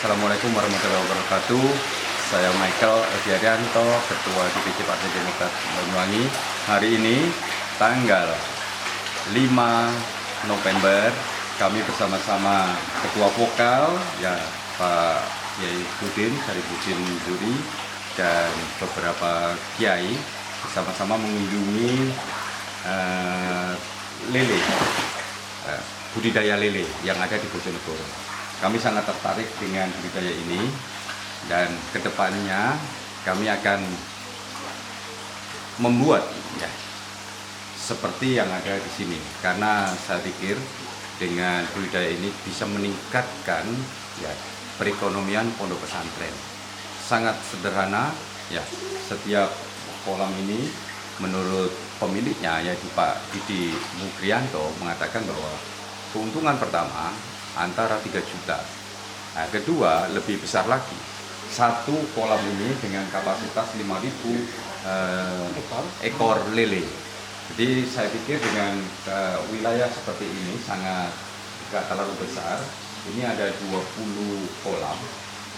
Assalamualaikum warahmatullahi wabarakatuh. Saya Michael Ediarianto, Ketua DPC Partai Demokrat Banyuwangi. Hari ini tanggal 5 November, kami bersama-sama Ketua Vokal ya Pak Kiai Budin, Sarifudin Zuri, dan beberapa kiai bersama-sama mengunjungi lele, budidaya lele yang ada di Bojonegoro. Kami sangat tertarik dengan budidaya ini dan kedepannya kami akan membuat ya seperti yang ada di sini, karena saya pikir dengan budidaya ini bisa meningkatkan ya perekonomian pondok pesantren. Sangat sederhana ya, setiap kolam ini menurut pemiliknya yaitu Pak Didi Mugrianto mengatakan bahwa keuntungan pertama antara 3 juta. Nah, kedua lebih besar lagi. Satu kolam ini dengan kapasitas 5.000 ekor lele. Jadi saya pikir dengan wilayah seperti ini sangat tidak terlalu besar. Ini ada 20 kolam.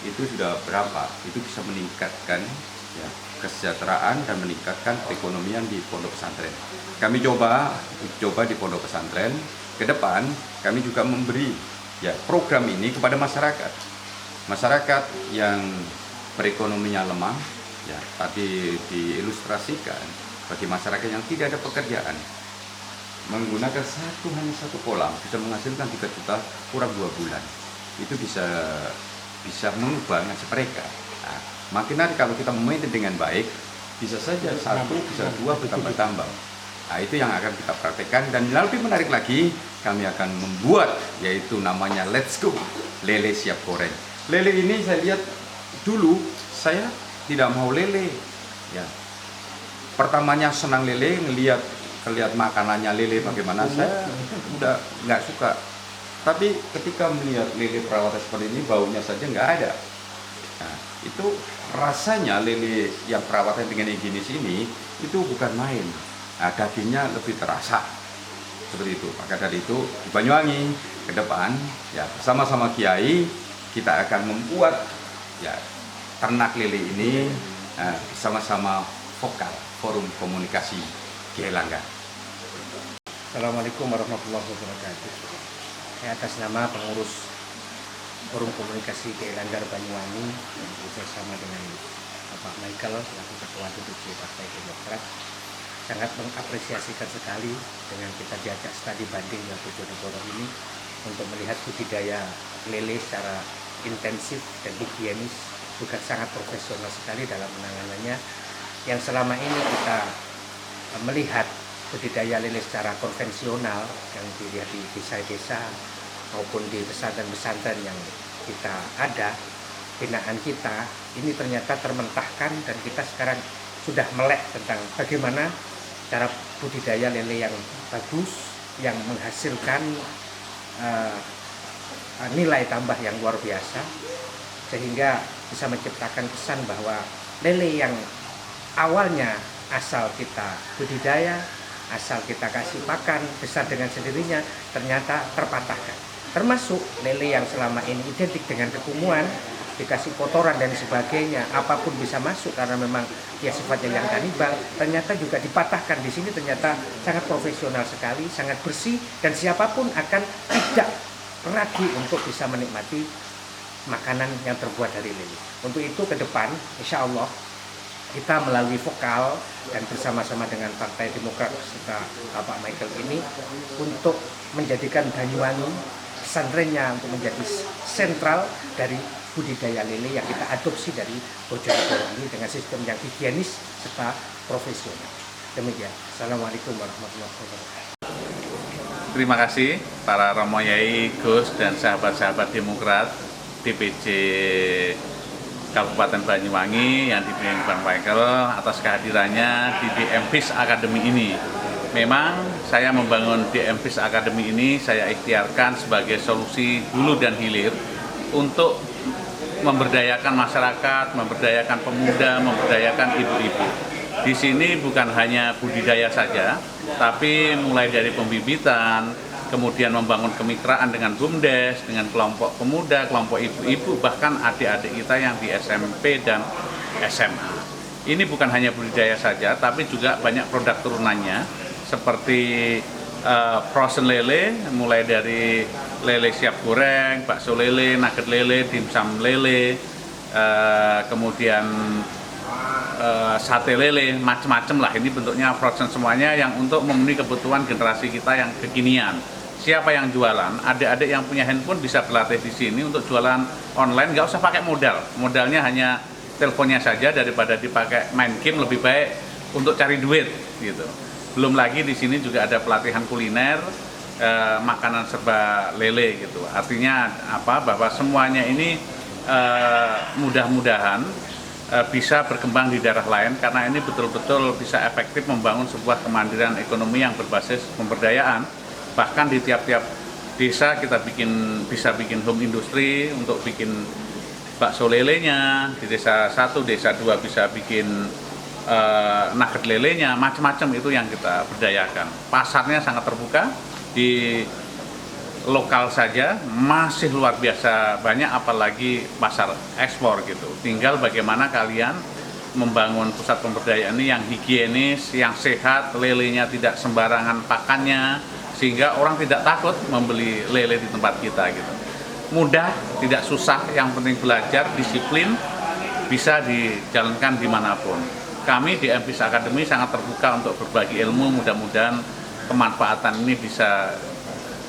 Itu sudah berapa? Itu bisa meningkatkan ya, kesejahteraan dan meningkatkan perekonomian di pondok pesantren. Kami coba di pondok pesantren. Ke depan kami juga memberi ya program ini kepada masyarakat yang perekonomiannya lemah ya, tadi diilustrasikan bagi masyarakat yang tidak ada pekerjaan, menggunakan hanya satu kolam bisa menghasilkan 3 juta kurang 2 bulan. Itu bisa mengubah nasib mereka. Nah, makin hari kalau kita memaintain dengan baik, bisa saja 1, bisa 2 bertambah-tambah. Nah, itu yang akan kita praktekkan, dan lebih menarik lagi kami akan membuat yaitu namanya Let's Go Lele Siap Goreng. Lele ini saya lihat dulu saya tidak mau lele ya. Pertamanya senang lele, ngelihat makanannya lele bagaimana, saya udah nggak suka. Tapi ketika melihat lele perawatan seperti ini, baunya saja nggak ada. Nah, itu rasanya lele yang perawatan dengan higienis ini itu bukan main. Nah, dagingnya lebih terasa seperti itu. Maka dari itu di Banyuwangi ke depan ya bersama-sama kiai kita akan membuat ya ternak lele ini bersama-sama vokal forum komunikasi Kiai Langgar. Assalamualaikum warahmatullahi wabarakatuh. Saya atas nama pengurus forum komunikasi Kiai Langgar Banyuwangi bersama dengan Bapak Michael selaku Ketua DPC Partai Demokrat sangat mengapresiasikan sekali dengan kita diajak studi banding di Bojonegoro ini untuk melihat budidaya lele secara intensif dan higienis, juga sangat profesional sekali dalam penanganannya. Yang selama ini kita melihat budidaya lele secara konvensional yang dilihat di desa-desa maupun di pesantren-pesantren yang kita ada, binaan kita ini ternyata termentahkan, dan kita sekarang sudah melek tentang bagaimana cara budidaya lele yang bagus, yang menghasilkan nilai tambah yang luar biasa, sehingga bisa menciptakan kesan bahwa lele yang awalnya asal kita budidaya, asal kita kasih pakan besar dengan sendirinya, ternyata terpatahkan. Termasuk lele yang selama ini identik dengan kekumuan, dikasih kotoran dan sebagainya, apapun bisa masuk karena memang ya sifatnya yang kanibal, ternyata juga dipatahkan di sini. Ternyata sangat profesional sekali, sangat bersih, dan siapapun akan tidak ragu untuk bisa menikmati makanan yang terbuat dari lele. Untuk itu ke depan insya Allah kita melalui vokal dan bersama-sama dengan Partai Demokrat serta Bapak Michael ini untuk menjadikan Banyuwangi pesantrennya untuk menjadi sentral dari budidaya lele yang kita adopsi dari Bojonegoro ini dengan sistem yang higienis serta profesional. Demikian. Assalamualaikum warahmatullahi wabarakatuh. Terima kasih para Romo Yai, Gus, dan sahabat-sahabat Demokrat DPC Kabupaten Banyuwangi yang dipimpin Bang Michael atas kehadirannya di DMPIS Academy ini. Memang saya membangun DMPIS Academy ini saya ikhtiarkan sebagai solusi hulu dan hilir untuk memberdayakan masyarakat, memberdayakan pemuda, memberdayakan ibu-ibu. Di sini bukan hanya budidaya saja, tapi mulai dari pembibitan, kemudian membangun kemitraan dengan BUMDes, dengan kelompok pemuda, kelompok ibu-ibu, bahkan adik-adik kita yang di SMP dan SMA. Ini bukan hanya budidaya saja, tapi juga banyak produk turunannya, seperti frozen lele, mulai dari lele siap goreng, bakso lele, nugget lele, dimsum lele, kemudian sate lele, macam-macam lah. Ini bentuknya frozen semuanya yang untuk memenuhi kebutuhan generasi kita yang kekinian. Siapa yang jualan? Adik-adik yang punya handphone bisa berlatih di sini untuk jualan online, nggak usah pakai modal. Modalnya hanya teleponnya saja, daripada dipakai main game, lebih baik untuk cari duit gitu. Belum lagi di sini juga ada pelatihan kuliner, makanan serba lele gitu. Artinya apa? Bahwa semuanya ini mudah-mudahan bisa berkembang di daerah lain, karena ini betul-betul bisa efektif membangun sebuah kemandirian ekonomi yang berbasis pemberdayaan. Bahkan di tiap-tiap desa kita bisa bikin home industry untuk bikin bakso lelenya, di desa 1, desa 2 bisa bikin nugget lelenya, macam-macam itu yang kita berdayakan. Pasarnya sangat terbuka, di lokal saja masih luar biasa banyak, apalagi pasar ekspor gitu. Tinggal bagaimana kalian membangun pusat pemberdayaan ini yang higienis, yang sehat, lelenya tidak sembarangan pakannya, sehingga orang tidak takut membeli lele di tempat kita gitu. Mudah, tidak susah, yang penting belajar, disiplin, bisa dijalankan dimanapun. Kami di MPIS Academy sangat terbuka untuk berbagi ilmu, mudah-mudahan kemanfaatan ini bisa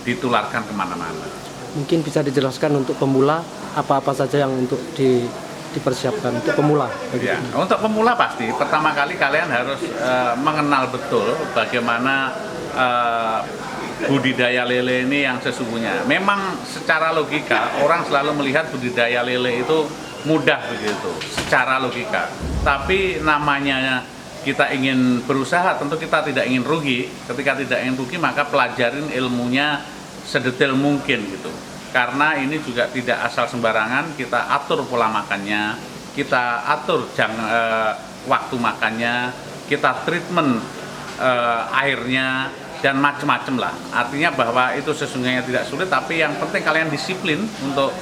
ditularkan kemana-mana. Mungkin bisa dijelaskan untuk pemula apa-apa saja yang untuk dipersiapkan untuk pemula. Ya, untuk pemula pasti pertama kali kalian harus mengenal betul bagaimana budidaya lele ini yang sesungguhnya. Memang secara logika orang selalu melihat budidaya lele itu mudah begitu, secara logika. Tapi namanya kita ingin berusaha, tentu kita tidak ingin rugi. Ketika tidak ingin rugi, maka pelajarin ilmunya sedetail mungkin gitu. Karena ini juga tidak asal sembarangan, kita atur pola makannya, kita atur waktu makannya, kita treatment airnya, dan macam-macam lah. Artinya bahwa itu sesungguhnya tidak sulit, tapi yang penting kalian disiplin untuk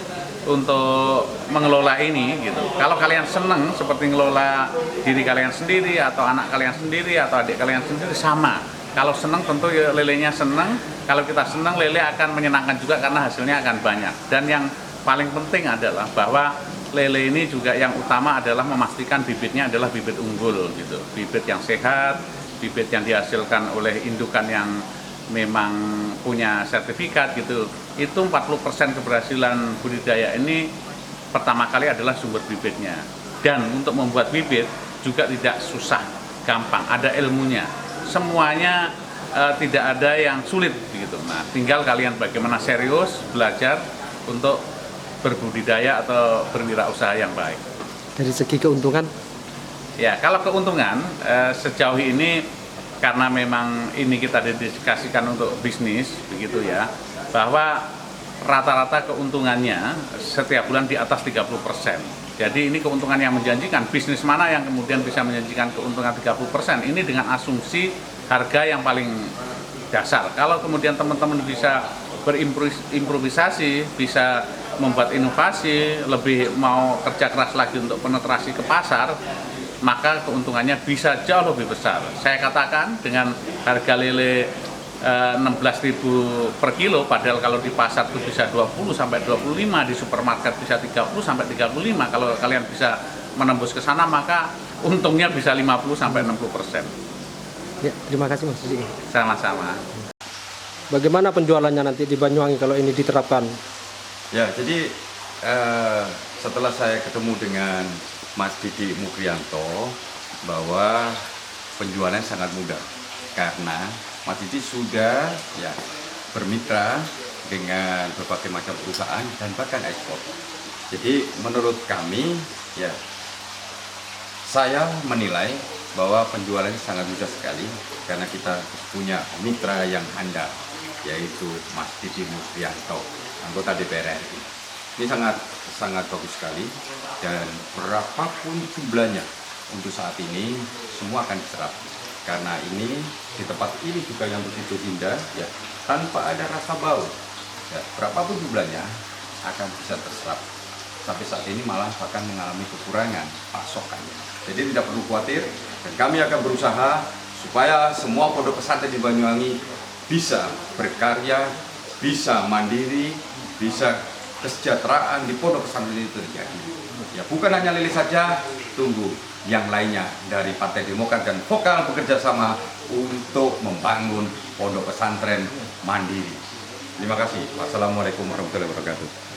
mengelola ini gitu. Kalau kalian seneng seperti ngelola diri kalian sendiri atau anak kalian sendiri atau adik kalian sendiri, sama. Kalau seneng tentu ya lelenya seneng. Kalau kita seneng, lele akan menyenangkan juga karena hasilnya akan banyak. Dan yang paling penting adalah bahwa lele ini juga yang utama adalah memastikan bibitnya adalah bibit unggul gitu. Bibit yang sehat, bibit yang dihasilkan oleh indukan yang memang punya sertifikat gitu. Itu 40% keberhasilan budidaya ini pertama kali adalah sumber bibitnya. Dan untuk membuat bibit juga tidak susah, gampang, ada ilmunya. Semuanya tidak ada yang sulit gitu. Nah, tinggal kalian bagaimana serius belajar untuk berbudidaya atau berwirausaha yang baik. Dari segi keuntungan? Ya, kalau keuntungan sejauh ini karena memang ini kita dedikasikan untuk bisnis begitu ya, bahwa rata-rata keuntungannya setiap bulan di atas 30%. Jadi ini keuntungan yang menjanjikan. Bisnis mana yang kemudian bisa menjanjikan keuntungan 30%? Ini dengan asumsi harga yang paling dasar. Kalau kemudian teman-teman bisa berimprovisasi, bisa membuat inovasi, lebih mau kerja keras lagi untuk penetrasi ke pasar, maka keuntungannya bisa jauh lebih besar. Saya katakan dengan harga lele 16.000 per kilo, padahal kalau di pasar itu bisa 20 sampai 25, di supermarket bisa 30 sampai 35. Kalau kalian bisa menembus ke sana, maka untungnya bisa 50 sampai 60%. Ya, terima kasih Mas Susi. Sama-sama. Bagaimana penjualannya nanti di Banyuwangi kalau ini diterapkan? Ya, jadi setelah saya ketemu dengan Mas Didi Mukrianto, bahwa penjualannya sangat mudah karena Mas Didi sudah ya bermitra dengan berbagai macam perusahaan dan bahkan ekspor. Jadi menurut kami ya, saya menilai bahwa penjualannya sangat mudah sekali karena kita punya mitra yang handal, yaitu Mas Didi Mukrianto, anggota DPR RI. Ini sangat bagus sekali, dan berapapun jumlahnya untuk saat ini semua akan diserap. Karena ini di tempat ini juga yang begitu indah, ya, tanpa ada rasa bau. Ya, berapapun jumlahnya akan bisa terserap. Sampai saat ini malah bahkan mengalami kekurangan pasokannya. Jadi tidak perlu khawatir, dan kami akan berusaha supaya semua pondok pesantren di Banyuwangi bisa berkarya, bisa mandiri, bisa kesejahteraan di pondok pesantren itu terjadi. Ya, bukan hanya Lili saja, tunggu yang lainnya dari Partai Demokrat dan Vokal bekerja sama untuk membangun pondok pesantren mandiri. Terima kasih. Wassalamualaikum warahmatullahi wabarakatuh.